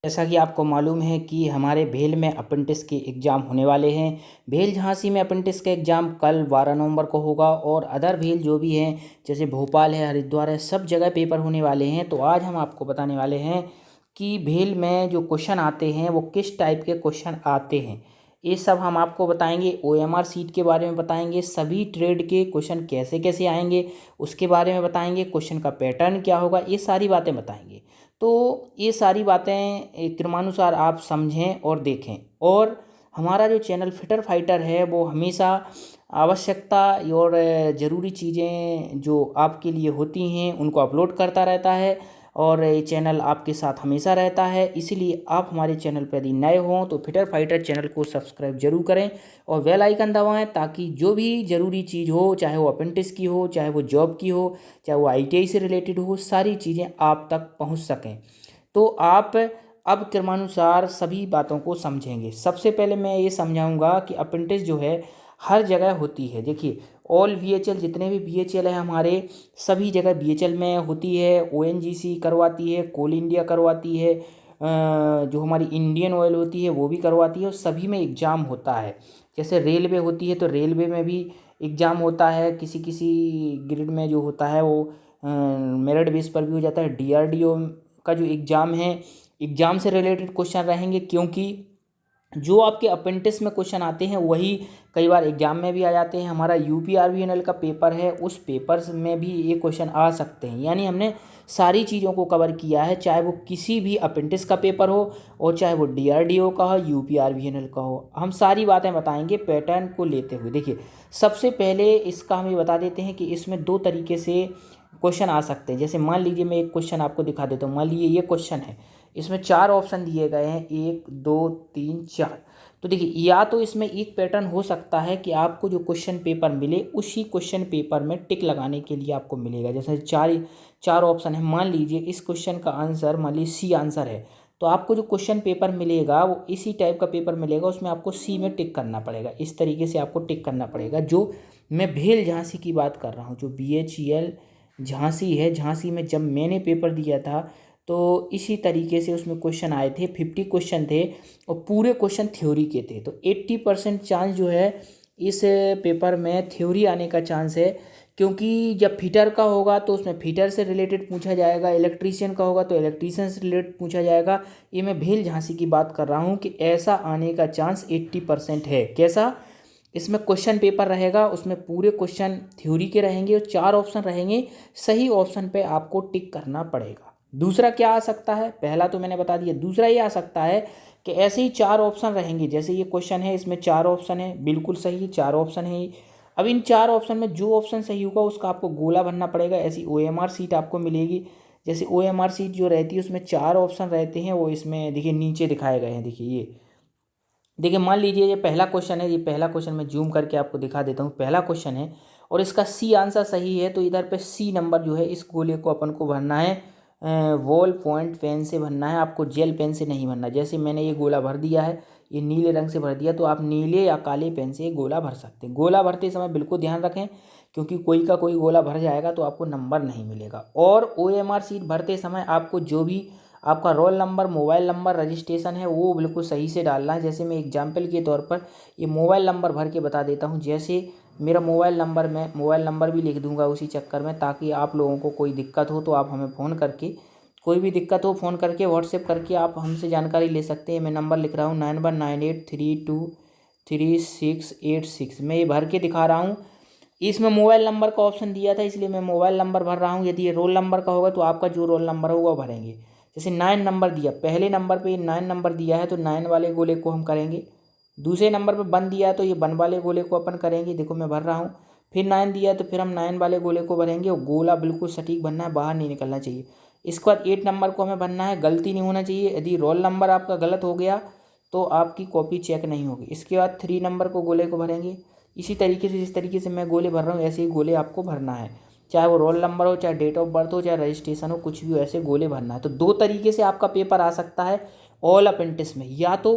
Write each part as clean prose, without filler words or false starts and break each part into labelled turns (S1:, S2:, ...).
S1: जैसा कि आपको मालूम है कि हमारे भेल में अप्रेंटिस के एग्ज़ाम होने वाले हैं। भेल झांसी में अप्रेंटिस का एग्ज़ाम कल 12 नवंबर को होगा और अदर भेल जो भी हैं जैसे भोपाल है, हरिद्वार है, सब जगह पेपर होने वाले हैं। तो आज हम आपको बताने वाले हैं कि भेल में जो क्वेश्चन आते हैं वो किस टाइप के क्वेश्चन आते हैं। ये सब हम आपको बताएंगे। ओएमआर सीट के बारे में बताएंगे, सभी ट्रेड के क्वेश्चन कैसे कैसे आएंगे उसके बारे में बताएंगे, क्वेश्चन का पैटर्न क्या होगा, ये सारी बातें बताएंगे। तो ये सारी बातें क्रमानुसार आप समझें और देखें। और हमारा जो चैनल फिटर फाइटर है वो हमेशा आवश्यकता और ज़रूरी चीज़ें जो आपके लिए होती हैं उनको अपलोड करता रहता है और ये चैनल आपके साथ हमेशा रहता है। इसीलिए आप हमारे चैनल पर यदि नए हों तो फिटर फाइटर चैनल को सब्सक्राइब जरूर करें और बेल आइकन दबाएं ताकि जो भी ज़रूरी चीज़ हो, चाहे वो अप्रेंटिस की हो, चाहे वो जॉब की हो, चाहे वो आईटीआई से रिलेटेड हो, सारी चीज़ें आप तक पहुंच सकें। तो आप अब क्रमानुसार सभी बातों को समझेंगे। सबसे पहले मैं ये समझाऊंगा कि अप्रेंटिस जो है हर जगह होती है। देखिए, ऑल बीएचएल जितने भी बीएचएल है हमारे, सभी जगह बीएचएल में होती है। ओएनजीसी करवाती है, कोल इंडिया करवाती है, जो हमारी इंडियन ऑयल होती है वो भी करवाती है और सभी में एग्ज़ाम होता है। जैसे रेलवे होती है तो रेलवे में भी एग्ज़ाम होता है। किसी किसी ग्रेड में जो होता है वो मेरिट बेस पर भी हो जाता है। डीआरडीओ का जो एग्ज़ाम है, एग्ज़ाम से रिलेटेड क्वेश्चन रहेंगे क्योंकि जो आपके अप्रेंटिस में क्वेश्चन आते हैं वही कई बार एग्जाम में भी आ जाते हैं। हमारा यूपीआरवीएनएल का पेपर है, उस पेपर में भी ये क्वेश्चन आ सकते हैं। यानी हमने सारी चीज़ों को कवर किया है, चाहे वो किसी भी अप्रेंटिस का पेपर हो और चाहे वो डीआरडीओ का हो, यूपीआरवीएनएल का हो, हम सारी बातें बताएंगे पैटर्न को लेते हुए। देखिए, सबसे पहले इसका हम ये बता देते हैं कि इसमें दो तरीके से क्वेश्चन आ सकते हैं। जैसे मान लीजिए मैं एक क्वेश्चन आपको दिखा देता हूँ। मान लीजिए ये क्वेश्चन है, इसमें 4 ऑप्शन दिए गए हैं, 1 2 3 4। तो देखिए, या तो इसमें एक पैटर्न हो सकता है कि आपको जो क्वेश्चन पेपर मिले उसी क्वेश्चन पेपर में टिक लगाने के लिए आपको मिलेगा। जैसे चार ऑप्शन है, मान लीजिए इस क्वेश्चन का आंसर मान लीजिए सी आंसर है, तो आपको जो क्वेश्चन पेपर मिलेगा वो इसी टाइप का पेपर मिलेगा, उसमें आपको सी में टिक करना पड़ेगा। इस तरीके से आपको टिक करना पड़ेगा। जो मैं भेल झांसी की बात कर रहा हूँ, जो BHEL झांसी है, झांसी में जब मैंने पेपर दिया था तो इसी तरीके से उसमें क्वेश्चन आए थे। 50 क्वेश्चन थे और पूरे क्वेश्चन थ्योरी के थे। तो 80% चांस जो है इस पेपर में थ्योरी आने का चांस है, क्योंकि जब फिटर का होगा तो उसमें फिटर से रिलेटेड पूछा जाएगा, इलेक्ट्रीशियन का होगा तो इलेक्ट्रीशियन से रिलेटेड पूछा जाएगा। ये मैं भेल झांसी की बात कर रहा हूँ कि ऐसा आने का चांस 80% है। कैसा? इसमें क्वेश्चन पेपर रहेगा, उसमें पूरे क्वेश्चन थ्योरी के रहेंगे और 4 ऑप्शन रहेंगे, सही ऑप्शन पे आपको टिक करना पड़ेगा। दूसरा क्या आ सकता है? पहला तो मैंने बता दिया। दूसरा ये आ सकता है कि ऐसे ही 4 ऑप्शन रहेंगे। जैसे ये क्वेश्चन है, इसमें 4 ऑप्शन है, बिल्कुल सही 4 ऑप्शन है। अब इन 4 ऑप्शन में जो ऑप्शन सही होगा उसका आपको गोला भरना पड़ेगा। ऐसी OMR सीट आपको मिलेगी। जैसे OMR सीट जो रहती है उसमें 4 ऑप्शन रहते हैं, वो इसमें देखिए नीचे दिखाए गए हैं। देखिए ये देखिए, मान लीजिए ये पहला क्वेश्चन है। ये पहला क्वेश्चन मैं जूम करके आपको दिखा देता हूँ। पहला क्वेश्चन है और इसका सी आंसर सही है, तो इधर पे सी नंबर जो है इस गोले को अपन को भरना है वॉल पॉइंट पेन से भरना है, आपको जेल पेन से नहीं भरना। जैसे मैंने ये गोला भर दिया है, ये नीले रंग से भर दिया, तो आप नीले या काले पेन से ये गोला भर सकते हैं। गोला भरते समय बिल्कुल ध्यान रखें, क्योंकि कोई का कोई गोला भर जाएगा तो आपको नंबर नहीं मिलेगा। और OMR सीट भरते समय आपको जो भी आपका roll number, mobile number, registration है वो बिल्कुल सही से डालना है। जैसे मैं एग्जाम्पल के तौर पर ये मोबाइल नंबर भर के बता देता हूँ। जैसे मेरा मोबाइल नंबर, मैं मोबाइल नंबर भी लिख दूंगा उसी चक्कर में, ताकि आप लोगों को कोई दिक्कत हो तो आप हमें फ़ोन करके, कोई भी दिक्कत हो फ़ोन करके, व्हाट्सएप करके आप हमसे जानकारी ले सकते हैं। मैं नंबर लिख रहा हूँ 9198323686। मैं ये भर के दिखा रहा हूँ। इसमें मोबाइल नंबर का ऑप्शन दिया था इसलिए मैं मोबाइल नंबर भर रहा हूँ। यदि ये रोल नंबर का होगा तो आपका जो रोल नंबर होगा वो भरेंगे। जैसे 9 नंबर दिया, पहले नंबर पे 9 नंबर दिया है तो 9 वाले गोले को हम करेंगे। दूसरे नंबर पे 1 दिया है तो ये 1 वाले गोले को अपन करेंगे। देखो मैं भर रहा हूँ। फिर 9 दिया है तो फिर हम 9 वाले गोले को भरेंगे और गोला बिल्कुल सटीक भरना है, बाहर नहीं निकलना चाहिए। इसके बाद 8 नंबर को हमें भरना है, गलती नहीं होना चाहिए। यदि रोल नंबर आपका गलत हो गया तो आपकी कॉपी चेक नहीं होगी। इसके बाद 3 नंबर को गोले को भरेंगे। इसी तरीके से, जिस तरीके से मैं गोले भर रहा हूँ ऐसे ही गोले आपको भरना है, चाहे वो रोल नंबर हो, चाहे डेट ऑफ बर्थ हो, चाहे रजिस्ट्रेशन हो, कुछ भी हो, ऐसे गोले भरना है। तो 2 तरीके से आपका पेपर आ सकता है ऑल अप्रेंटिस में। या तो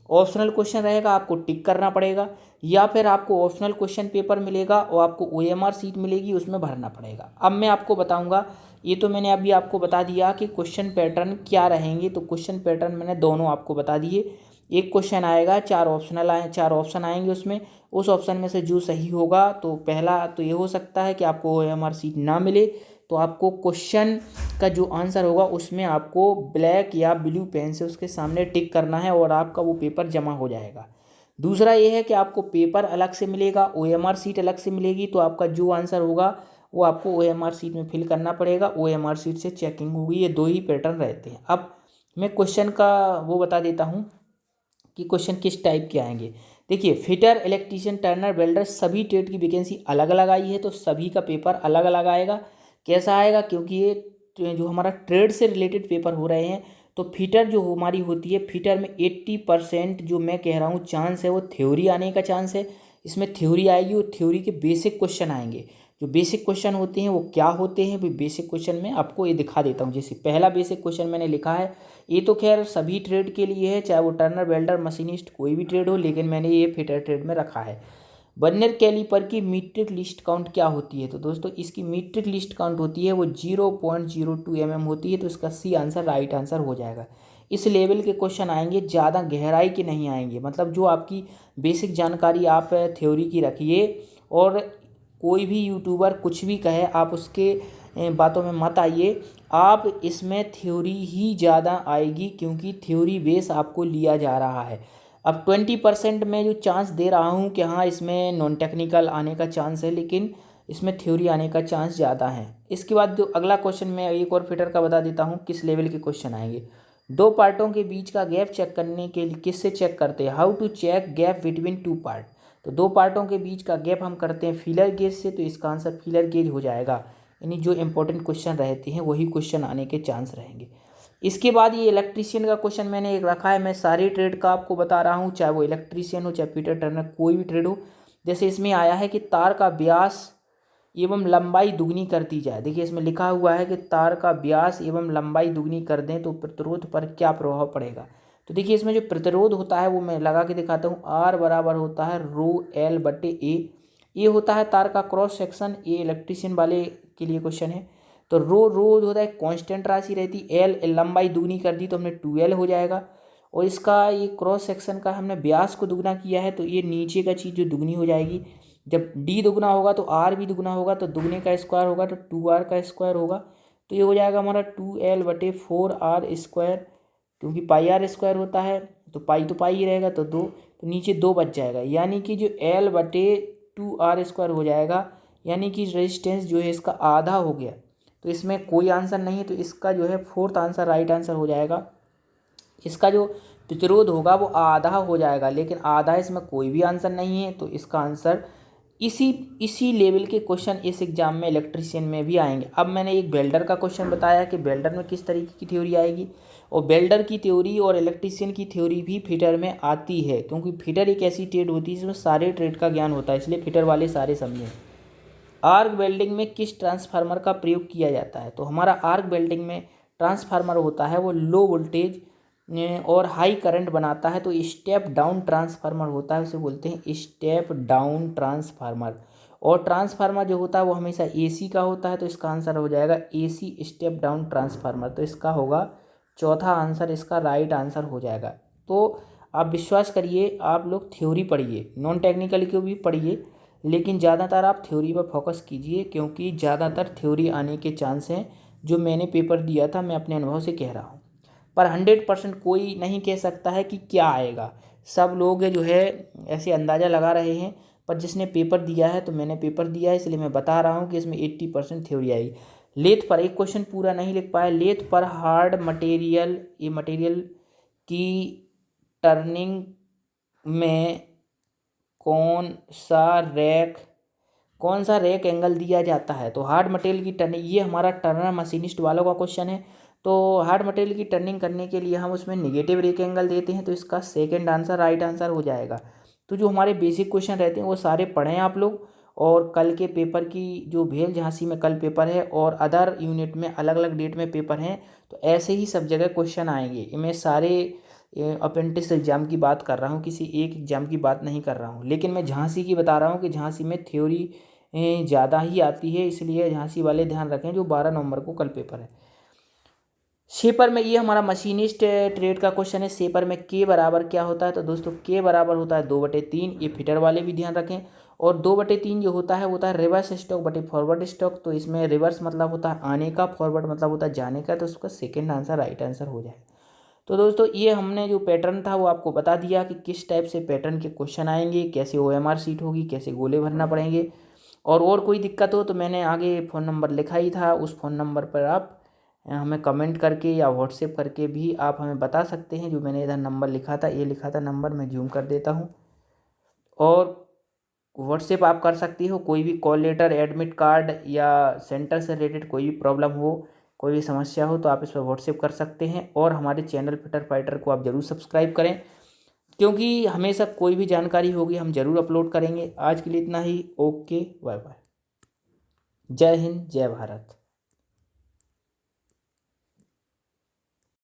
S1: ऑप्शनल क्वेश्चन रहेगा, आपको टिक करना पड़ेगा, या फिर आपको ऑप्शनल क्वेश्चन पेपर मिलेगा और आपको OMR सीट मिलेगी, उसमें भरना पड़ेगा। अब मैं आपको बताऊंगा, ये तो मैंने अभी आपको बता दिया कि क्वेश्चन पैटर्न क्या रहेंगे। तो क्वेश्चन पैटर्न मैंने दोनों आपको बता दिए। एक क्वेश्चन आएगा, 4 ऑप्शन आएंगे उसमें, उस ऑप्शन में से जो सही होगा, तो पहला तो ये हो सकता है कि आपको OMR सीट ना मिले, तो आपको क्वेश्चन का जो आंसर होगा उसमें आपको ब्लैक या ब्लू पेन से उसके सामने टिक करना है और आपका वो पेपर जमा हो जाएगा। दूसरा ये है कि आपको पेपर अलग से मिलेगा, OMR सीट अलग से मिलेगी, तो आपका जो आंसर होगा वो आपको OMR सीट में फिल करना पड़ेगा, OMR सीट से चेकिंग होगी। ये दो ही पैटर्न रहते हैं। अब मैं क्वेश्चन का वो बता देता हूँ कि क्वेश्चन किस टाइप के आएंगे। देखिए, फिटर, इलेक्ट्रीशियन, टर्नर, वेल्डर, सभी ट्रेड की वैकेंसी अलग अलग आई है, तो सभी का पेपर अलग अलग आएगा। कैसा आएगा, क्योंकि ये जो हमारा ट्रेड से रिलेटेड पेपर हो रहे हैं, तो फिटर जो हमारी होती है, फिटर में 80% जो मैं कह रहा हूँ चांस है वो थ्योरी आने का चांस है। इसमें थ्योरी आएगी और थ्योरी के बेसिक क्वेश्चन आएंगे। जो बेसिक क्वेश्चन होते हैं वो क्या होते हैं, भाई बेसिक क्वेश्चन में आपको ये दिखा देता हूँ। जैसे पहला बेसिक क्वेश्चन मैंने लिखा है, ये तो खैर सभी ट्रेड के लिए है, चाहे वो टर्नर, वेल्डर, मशीनिस्ट कोई भी ट्रेड हो, लेकिन मैंने ये फिटर ट्रेड में रखा है। वर्नियर कैलिपर की मीट्रिक लिस्ट काउंट क्या होती है, तो दोस्तों इसकी मीट्रिक लिस्ट काउंट होती है वो 0.02 mm होती है, तो इसका सी आंसर राइट आंसर हो जाएगा। इस लेवल के क्वेश्चन आएंगे, ज़्यादा गहराई के नहीं आएंगे, मतलब जो आपकी बेसिक जानकारी आप थ्योरी की रखिए, और कोई भी यूट्यूबर कुछ भी कहे आप उसके बातों में मत आइए। आप इसमें थ्योरी ही ज़्यादा आएगी, क्योंकि थ्योरी बेस आपको लिया जा रहा है। अब 20% में जो चांस दे रहा हूँ कि हाँ इसमें नॉन टेक्निकल आने का चांस है, लेकिन इसमें थ्योरी आने का चांस ज़्यादा है। इसके बाद जो अगला क्वेश्चन मैं एक और फिटर का बता देता हूँ किस लेवल के क्वेश्चन आएंगे। दो पार्टों के बीच का गैप चेक करने के लिए किससे चेक करते हैं, how to check gap between two part. तो दो पार्टों के बीच का गैप हम करते हैं फीलर गेज से, तो इसका आंसर फीलर गेज हो जाएगा। यानी जो इंपॉर्टेंट क्वेश्चन रहते हैं वही क्वेश्चन आने के चांस रहेंगे। इसके बाद ये इलेक्ट्रीशियन का क्वेश्चन मैंने एक रखा है, मैं सारे ट्रेड का आपको बता रहा हूँ, चाहे वो इलेक्ट्रीशियन हो, चाहे पीटर टर्नर, कोई भी ट्रेड हो। जैसे इसमें आया है कि तार का व्यास एवं लंबाई दुगनी कर दी जाए। देखिए इसमें लिखा हुआ है कि तार का व्यास एवं लंबाई दुगनी कर दें तो प्रतिरोध पर क्या प्रभाव पड़ेगा। तो देखिए इसमें जो प्रतिरोध होता है वो मैं लगा के दिखाता हूँ, R बराबर होता है ρL/A। ये होता है तार का क्रॉस सेक्शन, ये इलेक्ट्रीशियन वाले के लिए क्वेश्चन है। तो रो होता है कांस्टेंट राशि रहती, L लंबाई दुगनी कर दी तो हमने 2L हो जाएगा। और इसका ये क्रॉस सेक्शन का हमने व्यास को दुगना किया है, तो ये नीचे का चीज़ जो दुगनी हो जाएगी। जब D दुगना होगा तो R भी दुगना होगा, तो दुगने का स्क्वायर होगा तो 2R का स्क्वायर होगा। तो ये हो जाएगा हमारा 2L/4R², क्योंकि पाई R स्क्वायर होता है तो पाई ही रहेगा, तो 2, तो नीचे 2 बच जाएगा, यानी कि जो L/2R² हो जाएगा, यानी कि रेजिस्टेंस जो है इसका आधा हो गया। तो इसमें कोई आंसर नहीं है, तो इसका जो है फोर्थ आंसर राइट आंसर हो जाएगा। इसका जो प्रतिरोध होगा वो आधा हो जाएगा, लेकिन आधा इसमें कोई भी आंसर नहीं है, तो इसका आंसर इसी लेवल के क्वेश्चन इस एग्जाम में इलेक्ट्रीशियन में भी आएंगे। अब मैंने एक वेल्डर का क्वेश्चन बताया कि वेल्डर में किस तरीके की थ्योरी आएगी, और वेल्डर की थ्योरी और इलेक्ट्रीशियन की थ्योरी भी फिटर में आती है, क्योंकि फिटर एक ऐसी ट्रेड होती है जिसमें सारे ट्रेड का ज्ञान होता है, इसलिए फिटर वाले सारे समझें। आर्क वेल्डिंग में किस ट्रांसफार्मर का प्रयोग किया जाता है, तो हमारा आर्क वेल्डिंग में ट्रांसफार्मर होता है वो लो वोल्टेज और हाई करंट बनाता है, तो स्टेप डाउन ट्रांसफार्मर होता है, उसे बोलते हैं स्टेप डाउन ट्रांसफार्मर। और ट्रांसफार्मर जो होता है वो हमेशा AC का होता है, तो इसका आंसर हो जाएगा AC स्टेप डाउन ट्रांसफार्मर। तो इसका होगा चौथा आंसर, इसका राइट आंसर हो जाएगा। तो आप विश्वास करिए, आप लोग थ्योरी पढ़िए, नॉन टेक्निकल को भी पढ़िए, लेकिन ज़्यादातर आप थ्योरी पर फोकस कीजिए, क्योंकि ज़्यादातर थ्योरी आने के चांस हैं। जो मैंने पेपर दिया था मैं अपने अनुभव से कह रहा हूँ, पर 100% कोई नहीं कह सकता है कि क्या आएगा। सब लोग जो है ऐसे अंदाज़ा लगा रहे हैं, पर जिसने पेपर दिया है, तो मैंने पेपर दिया है इसलिए मैं बता रहा हूँ कि इसमें 80% थ्योरी आएगी। लेथ पर एक क्वेश्चन पूरा नहीं लिख पाया, लेथ पर हार्ड मटेरियल, ये मटेरियल की टर्निंग में कौन सा रैक एंगल दिया जाता है, तो हार्ड मटेरियल की टर्निंग, ये हमारा टर्नर मशीनिस्ट वालों का क्वेश्चन है। तो हार्ड मटेरियल की टर्निंग करने के लिए हम उसमें नेगेटिव रैक एंगल देते हैं, तो इसका सेकंड आंसर राइट आंसर हो जाएगा। तो जो हमारे बेसिक क्वेश्चन रहते हैं वो सारे पढ़ें आप लोग, और कल के पेपर की जो भेल झांसी में कल पेपर है और अदर यूनिट में अलग अलग डेट में पेपर हैं, तो ऐसे ही सब जगह क्वेश्चन आएंगे, इनमें सारे अप्रेंटिस एग्ज़ाम की बात कर रहा हूँ, किसी एक एग्ज़ाम की बात नहीं कर रहा हूँ। लेकिन मैं झांसी की बता रहा हूँ कि झांसी में थ्योरी ज़्यादा ही आती है, इसलिए झांसी वाले ध्यान रखें, जो 12 नवंबर को कल पेपर है। शेपर में ये हमारा मशीनिस्ट ट्रेड का क्वेश्चन है। शेपर में के बराबर क्या होता है, तो दोस्तों के बराबर होता है 2/3। ये फिटर वाले भी ध्यान रखें। और 2/3 जो होता है वो होता है रिवर्स स्टॉक बटे फॉरवर्ड स्टॉक। तो इसमें रिवर्स मतलब होता है आने का, फॉरवर्ड मतलब होता है जाने का, तो उसका सेकेंड आंसर राइट आंसर हो जाएगा। तो दोस्तों ये हमने जो पैटर्न था वो आपको बता दिया कि किस टाइप से पैटर्न के क्वेश्चन आएंगे, कैसे OMR शीट होगी, कैसे गोले भरना पड़ेंगे। और कोई दिक्कत हो तो मैंने आगे फ़ोन नंबर लिखा ही था, उस फ़ोन नंबर पर आप हमें कमेंट करके या व्हाट्सएप करके भी आप हमें बता सकते हैं। जो मैंने इधर नंबर लिखा था, ये लिखा था नंबर, मैं जूम कर देता हूँ। और व्हाट्सएप आप कर सकती हो, कोई भी कॉल लेटर, एडमिट कार्ड या सेंटर से रिलेटेड कोई भी प्रॉब्लम हो, कोई भी समस्या हो, तो आप इस पर व्हाट्सएप कर सकते हैं। और हमारे चैनल फिटर फाइटर को आप ज़रूर सब्सक्राइब करें, क्योंकि हमेशा कोई भी जानकारी होगी हम ज़रूर अपलोड करेंगे। आज के लिए इतना ही। Okay, bye bye. जय हिंद, जय भारत।